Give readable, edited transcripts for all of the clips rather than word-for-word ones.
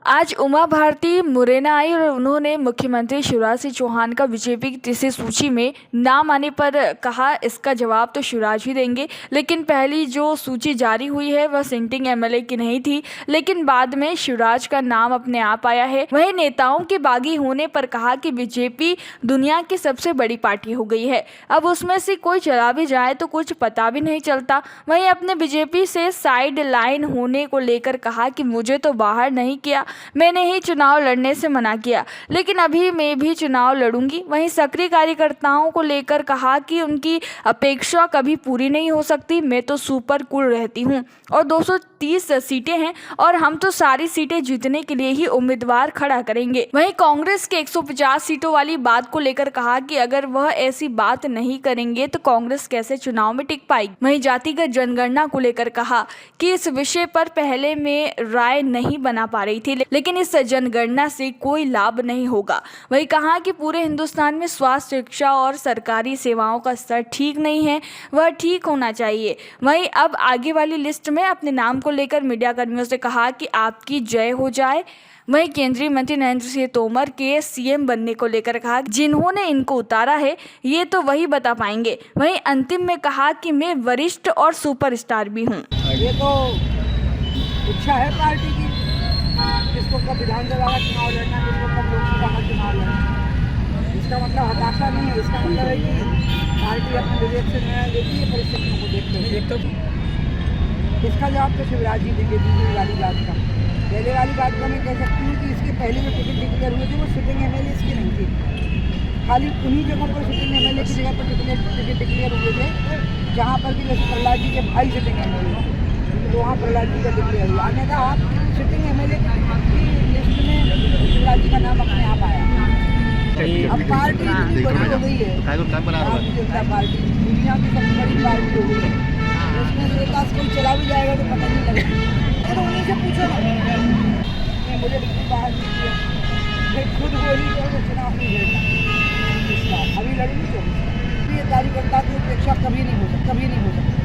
आज उमा भारती मुरैना आई और उन्होंने मुख्यमंत्री शिवराज सिंह चौहान का बीजेपी की तीसरी सूची में नाम आने पर कहा इसका जवाब तो शिवराज ही देंगे। लेकिन पहली जो सूची जारी हुई है वह सिटिंग एमएलए की नहीं थी, लेकिन बाद में शिवराज का नाम अपने आप आया है। वहीं नेताओं के बागी होने पर कहा कि बीजेपी दुनिया की सबसे बड़ी पार्टी हो गई है, अब उसमें से कोई चला भी जाए तो कुछ पता भी नहीं चलता। वहीं अपने बीजेपी से साइड लाइन होने को लेकर कहा कि मुझे तो बाहर नहीं किया, मैंने ही चुनाव लड़ने से मना किया, लेकिन अभी मैं भी चुनाव लड़ूंगी। वहीं सक्रिय कार्यकर्ताओं को लेकर कहा कि उनकी अपेक्षा कभी पूरी नहीं हो सकती, मैं तो सुपर कूल रहती हूं और 230 सीटें हैं और हम तो सारी सीटें जीतने के लिए ही उम्मीदवार खड़ा करेंगे। वहीं कांग्रेस के 150 सीटों वाली बात को लेकर कहा कि अगर वह ऐसी बात नहीं करेंगे तो कांग्रेस कैसे चुनाव में टिक पाएगी। वहीं जातिगत जनगणना को लेकर कहा कि इस विषय पर पहले में राय नहीं बना पा रही थी, लेकिन इस जनगणना से कोई लाभ नहीं होगा। वही कहा कि पूरे हिंदुस्तान में स्वास्थ्य, शिक्षा और सरकारी सेवाओं का स्तर ठीक नहीं है, वह ठीक होना चाहिए। वहीं अब आगे वाली लिस्ट में अपने नाम को लेकर मीडिया कर्मियों से कहा कि आपकी जय हो जाए। वहीं केंद्रीय मंत्री नरेंद्र सिंह तोमर के सीएम बनने को लेकर कहा जिन्होंने इनको उतारा है ये तो वही बता पाएंगे। वहीं अंतिम में कहा कि मैं वरिष्ठ और सुपरस्टार भी हूँ। ये तो इच्छा है पार्टी की, किसको कब विधानसभा का चुनाव लड़ना, किसको कब लोकसभा का चुनाव लड़ना। इसका मतलब हताशा नहीं है, इसका मतलब है कि पार्टी अपने विवेक से निर्णय लेती है परिस्थितियों को देखते हुए। इसका जवाब तो शिवराज जी देंगे। दूसरी वाली बात का, पहले वाली बात का मैं कह सकती हूँ कि इसके पहले जो टिकट डिक्लेयर हुए थे वो सिटिंग एमएलए की नहीं थी, खाली उन्हीं जगहों पर सिटिंग एमएलए की जगह पर टिकट डिक्लेयर हुए थे जहाँ पर भी जैसे प्रहलाद जी के भाई सिटिंग एमएलए, तो वहाँ प्रहलाद जी का डिक्लेयर हुआ। अन्यथा आप सिटिंग एमएलए की लिस्ट में शिवराज जी का नाम अपने आप आया। अब पार्टी इतनी बड़ी हो गई है, भारतीय जनता पार्टी दुनिया की सबसे बड़ी पार्टी हो गई है, उसमें से एक कोई चला भी जाएगा तो पता नहीं लगेगा। तो उन्हीं से पूछो ना, मुझे बाहर नहीं किया, फिर खुद बोली तो चुनाव नहीं लड़ना, अभी लड़ूंगी तो ये कार्यकर्ता की अपेक्षा कभी नहीं हो सकती।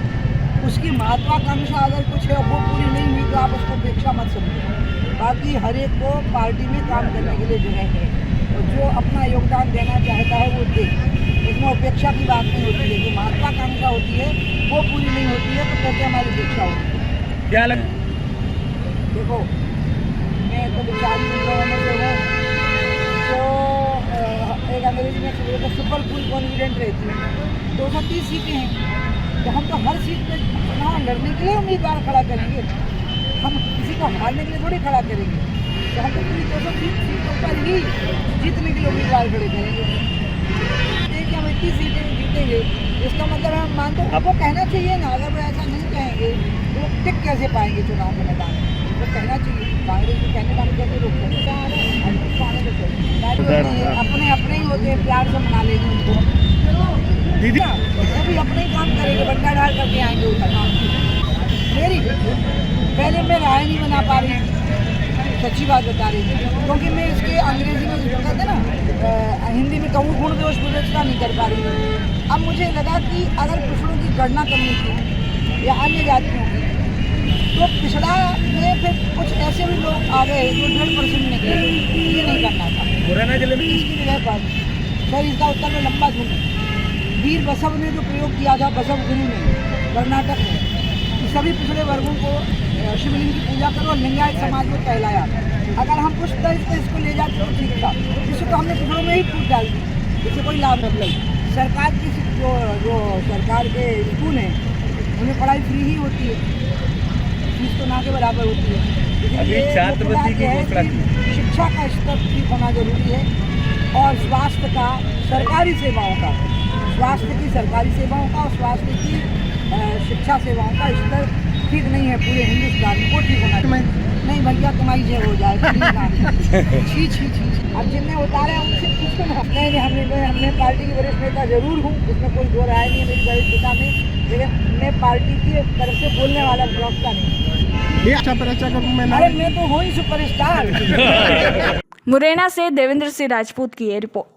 उसकी महत्वाकांक्षा अगर कुछ है वो पूरी नहीं हुई तो आप उसको अपेक्षा मत समझो। बाकी हर एक को पार्टी में काम करने के लिए जगह है और जो अपना योगदान देना चाहता है वो दे, इसमें अपेक्षा की बात नहीं होती है। जो महत्वाकांक्षा होती है वो पूरी नहीं होती है तो कैसे हमारी अपेक्षा होती है। क्या लग देखो, मैं तो बेचारी उन लोगों में से हूँ तो एक अंग्रेजी में सुपर फुल कॉन्फिडेंट रहती है। 230 सीटें हैं तो हम तो हर सीट में चुनाव लड़ने के लिए उम्मीदवार खड़ा करेंगे, हम किसी को हारने के लिए थोड़ी खड़ा करेंगे। तो हम तो पूरी 230 सीटों पर ही जीतने के लिए उम्मीदवार खड़े करेंगे। देखिए हम 21 सीटें जीतेंगे, इसका मतलब हम मानते हैं आपको कहना चाहिए ना। अगर वो ऐसा नहीं कहेंगे तो वो टिक कैसे पाएंगे चुनाव के मैदान में, वो कहना चाहिए। कांग्रेस को कहने वाले कैसे रोक सकते अपने अपने ही होते हैं, प्यार से मना लेंगे उनको दीदी, वो भी अपने ही काम करेंगे, बंदा डाल करके आएंगे उधर। मेरी पहले मैं राय नहीं बना पा रही, सच्ची बात बता रही थी, क्योंकि मैं इसके अंग्रेजी में जो कहते ना हिंदी में कहूँ गुण दोष विवेचना नहीं कर पा रही हूँ। अब मुझे लगा कि अगर पिछड़ों की गणना करनी थी या अन्य जातियों की तो पिछड़ा में फिर कुछ ऐसे भी लोग आ गए जो 1.5% निकले, ये नहीं करना था। मुरैना जिले में इसकी जगह पर सर इसका उत्तर में लंबा दूँगा। वीर बसव ने जो प्रयोग किया था बसव गुरु ने कर्नाटक में, कि सभी पिछड़े वर्गों को शिवलिंग की पूजा करो और लिंगायत समाज में कहलाया। अगर हम कुछ तर्ज पर इसको ले जाते तो ठीक था, जिसको तो हमने पिछड़ों में ही फूट डाल दी, इससे कोई लाभ नहीं। सरकार की जो सरकार के स्कूल हैं उन्हें पढ़ाई फ्री ही होती है, फीस तो ना के बराबर होती है। अभी छात्रवृत्ति की घोषणा की, शिक्षा का स्तर ठीक होना जरूरी है और स्वास्थ्य का, सरकारी सेवाओं का, स्वास्थ्य की सरकारी सेवाओं का और स्वास्थ्य की शिक्षा सेवाओं का स्तर ठीक नहीं है पूरे हिंदुस्तान में, वो ठीक होना चाहिए। नहीं भैया तुम्हारी जय हो जाए छी छी छी। अब जिनने उतारा है उनसे पूछो ना। नहीं हमने पार्टी की वरिष्ठ नेता जरूर हूँ, इसमें कोई दो राय नहीं है मेरी वरिष्ठता में, लेकिन मैं पार्टी की तरफ से बोलने वाला प्रवक्ता नहीं। अरे मैं तो हूँ ही सुपरस्टार। मुरैना से देवेंद्र सिंह राजपूत की ये रिपोर्ट।